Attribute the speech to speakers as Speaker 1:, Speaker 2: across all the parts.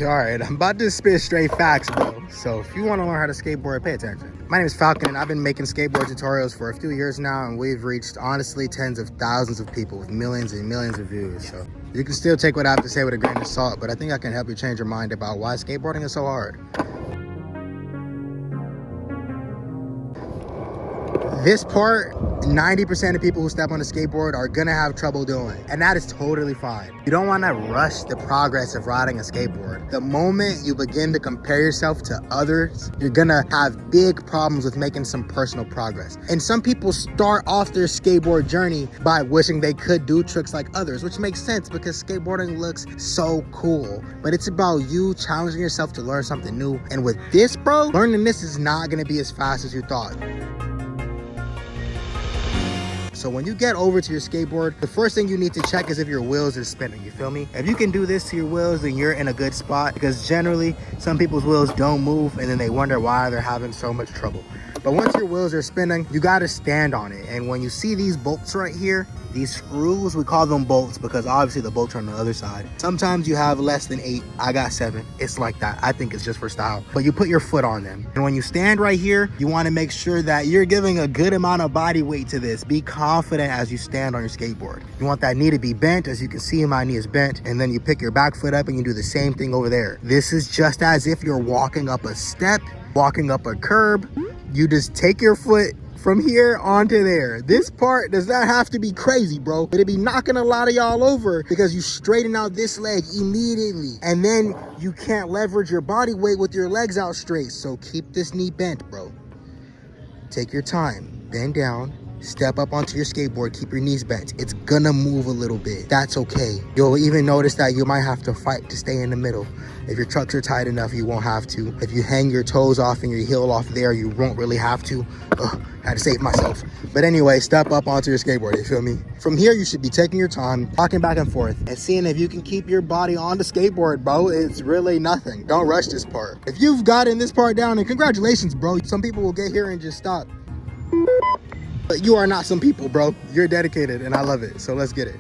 Speaker 1: All right, I'm about to spit straight facts, bro. So if you want to learn how to skateboard, pay attention. My name is Falcon, and I've been making skateboard tutorials for a few years now, and we've reached, honestly, tens of thousands of people with millions and millions of views. So you can still take what I have to say with a grain of salt, but I think I can help you change your mind about why skateboarding is so hard. This part, 90% of people who step on a skateboard are gonna have trouble doing, and that is totally fine. You don't wanna rush the progress of riding a skateboard. The moment you begin to compare yourself to others, you're gonna have big problems with making some personal progress. And some people start off their skateboard journey by wishing they could do tricks like others, which makes sense because skateboarding looks so cool. But it's about you challenging yourself to learn something new. And with this, bro, learning this is not gonna be as fast as you thought. So when you get over to your skateboard, the first thing you need to check is if your wheels are spinning, you feel me? If you can do this to your wheels, then you're in a good spot, because generally some people's wheels don't move and then they wonder why they're having so much trouble. But once your wheels are spinning, you gotta stand on it. And when you see these bolts right here, these screws, we call them bolts because obviously the bolts are on the other side. Sometimes you have less than 8, I got 7. It's like that. I think it's just for style. But you put your foot on them. And when you stand right here, you wanna make sure that you're giving a good amount of body weight to this. Be confident as you stand on your skateboard. You want that knee to be bent. As you can see, my knee is bent. And then you pick your back foot up and you do the same thing over there. This is just as if you're walking up a step, walking up a curb. You just take your foot from here onto there. This part does not have to be crazy, bro. It'll be knocking a lot of y'all over because you straighten out this leg immediately. And then you can't leverage your body weight with your legs out straight. So keep this knee bent, bro. Take your time, bend down, step up onto your skateboard, keep your knees bent. It's gonna move a little bit. That's okay. You'll even notice that you might have to fight to stay in the middle. If your trucks are tight enough, you won't have to. If you hang your toes off and your heel off there, you won't really have to. Had to save myself. But anyway, step up onto your skateboard, you feel me? From here, you should be taking your time, walking back and forth, and seeing if you can keep your body on the skateboard, bro. It's really nothing. Don't rush this part. If you've gotten this part down, and congratulations, bro. Some people will get here and just stop. But you are not some people, bro. You're dedicated, and I love it. So let's get it.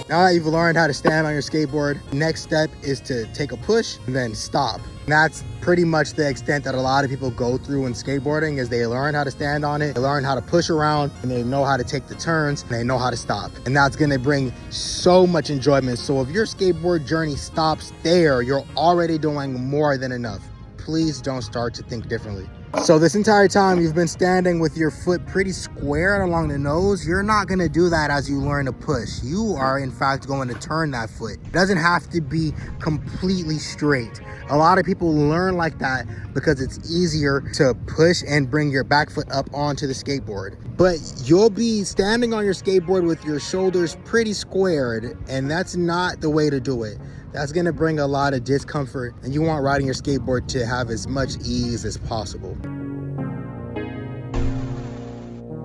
Speaker 1: Now that you've learned how to stand on your skateboard, next step is to take a push and then stop. And that's pretty much the extent that a lot of people go through in skateboarding, is they learn how to stand on it, they learn how to push around, and they know how to take the turns, and they know how to stop. And that's gonna bring so much enjoyment. So if your skateboard journey stops there, you're already doing more than enough. Please don't start to think differently. So this entire time you've been standing with your foot pretty squared along the nose. You're not gonna do that as you learn to push. You are in fact going to turn that foot. It doesn't have to be completely straight. A lot of people learn like that because it's easier to push and bring your back foot up onto the skateboard. But you'll be standing on your skateboard with your shoulders pretty squared, and that's not the way to do it. That's gonna bring a lot of discomfort, and you want riding your skateboard to have as much ease as possible.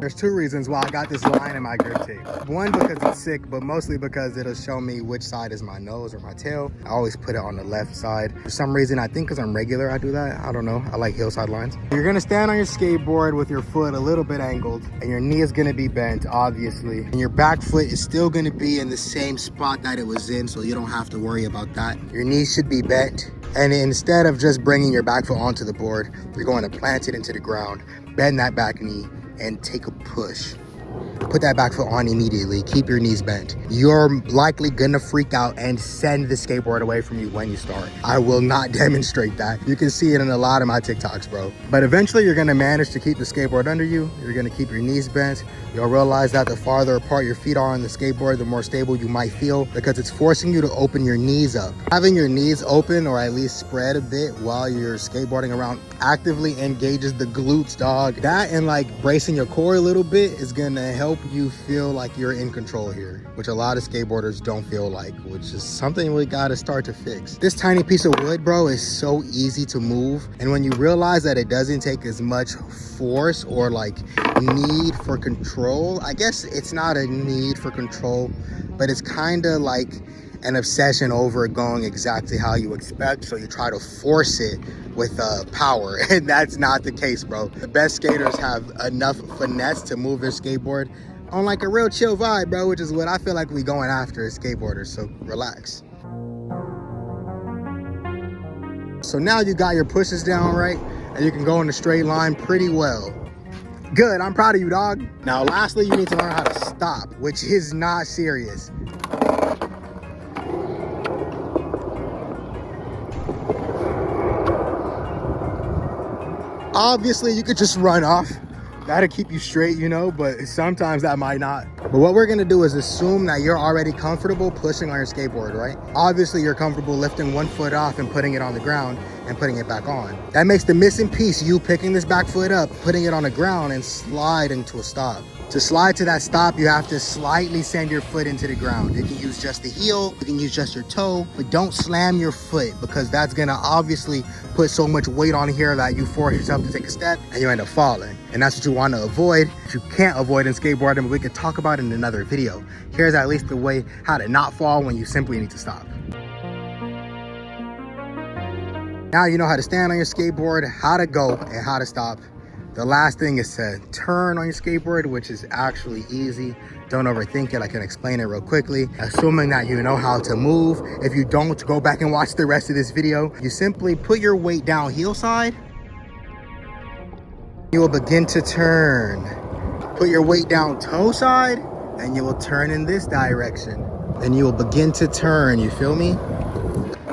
Speaker 1: There's 2 reasons why I got this line in my grip tape. One, because it's sick, but mostly because it'll show me which side is my nose or my tail. I always put it on the left side. For some reason, I think because I'm regular, I do that. I don't know. I like hillside lines. You're gonna stand on your skateboard with your foot a little bit angled, and your knee is gonna be bent, obviously. And your back foot is still gonna be in the same spot that it was in, so you don't have to worry about that. Your knee should be bent. And instead of just bringing your back foot onto the board, you're going to plant it into the ground, bend that back knee, and take a push. Put that back foot on immediately. Keep your knees bent. You're likely gonna freak out and send the skateboard away from you when you start. I will not demonstrate that. You can see it in a lot of my TikToks, bro. But eventually you're gonna manage to keep the skateboard under you. You're gonna keep your knees bent. You'll realize that the farther apart your feet are on the skateboard, the more stable you might feel, because it's forcing you to open your knees up. Having your knees open, or at least spread a bit while you're skateboarding around, actively engages the glutes, dog. That and like bracing your core a little bit is gonna help you feel like you're in control here, which a lot of skateboarders don't feel like, which is something we gotta start to fix. This tiny piece of wood, bro, is so easy to move. And when you realize that it doesn't take as much force or like need for control, I guess it's not a need for control, but it's kind of like an obsession over it going exactly how you expect, so you try to force it with power, and that's not the case, bro. The best skaters have enough finesse to move their skateboard on like a real chill vibe, bro, which is what I feel like we going after as skateboarders, so relax. So now you got your pushes down right, and you can go in a straight line pretty well. Good, I'm proud of you, dog. Now, lastly, you need to learn how to stop, which is not serious. Obviously, you could just run off. That'll keep you straight, you know, but sometimes that might not. But what we're gonna do is assume that you're already comfortable pushing on your skateboard, right? Obviously, you're comfortable lifting one foot off and putting it on the ground and putting it back on. That makes the missing piece you picking this back foot up, putting it on the ground and sliding to a stop. To slide to that stop, you have to slightly send your foot into the ground. You can use just the heel, you can use just your toe, but don't slam your foot because that's gonna obviously put so much weight on here that you force yourself to take a step and you end up falling. And that's what you want to avoid. You can't avoid in skateboarding, but we could talk about it in another video. Here's at least the way how to not fall when you simply need to stop. Now you know how to stand on your skateboard, how to go, and how to stop. The last thing is to turn on your skateboard, which is actually easy. Don't overthink it. I can explain it real quickly. Assuming that you know how to move. If you don't, go back and watch the rest of this video. You simply put your weight down heel side. You will begin to turn. Put your weight down toe side, and you will turn in this direction. Then you will begin to turn, you feel me?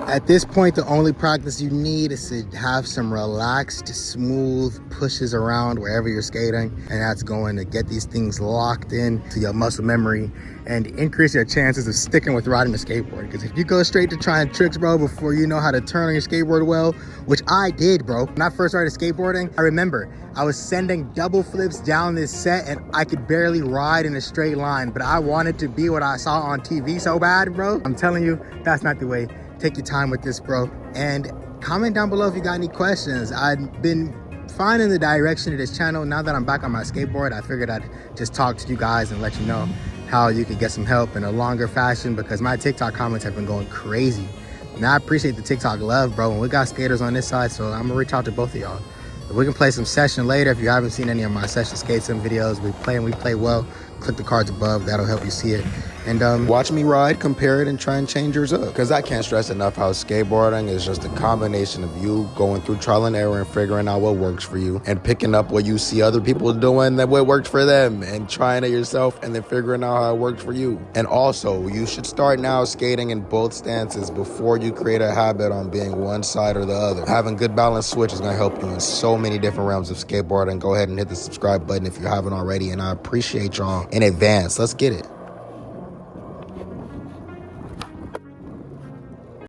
Speaker 1: At this point, the only practice you need is to have some relaxed, smooth pushes around wherever you're skating. And that's going to get these things locked in to your muscle memory and increase your chances of sticking with riding the skateboard. Because if you go straight to trying tricks, bro, before you know how to turn on your skateboard well, which I did, bro. When I first started skateboarding, I remember I was sending double flips down this set and I could barely ride in a straight line, but I wanted to be what I saw on TV so bad, bro. I'm telling you, that's not the way. Take your time with this, bro, and comment down below if you got any questions. I've been finding the direction of this channel. Now that I'm back on my skateboard, I figured I'd just talk to you guys and let you know how you could get some help in a longer fashion, because my TikTok comments have been going crazy. And I appreciate the TikTok love, bro. And we got skaters on this side, so I'm gonna reach out to both of y'all. We can play some session later. If you haven't seen any of my session skate sim videos, we play well. Click the cards above, that'll help you see it. And watch me ride, compare it, and try and change yours up. Because I can't stress enough how skateboarding is just a combination of you going through trial and error and figuring out what works for you, and picking up what you see other people doing that what worked for them, and trying it yourself, and then figuring out how it works for you. And also, you should start now skating in both stances before you create a habit on being one side or the other. Having good balance switch is going to help you in so many different realms of skateboarding. Go ahead and hit the subscribe button if you haven't already, and I appreciate y'all in advance. Let's get it.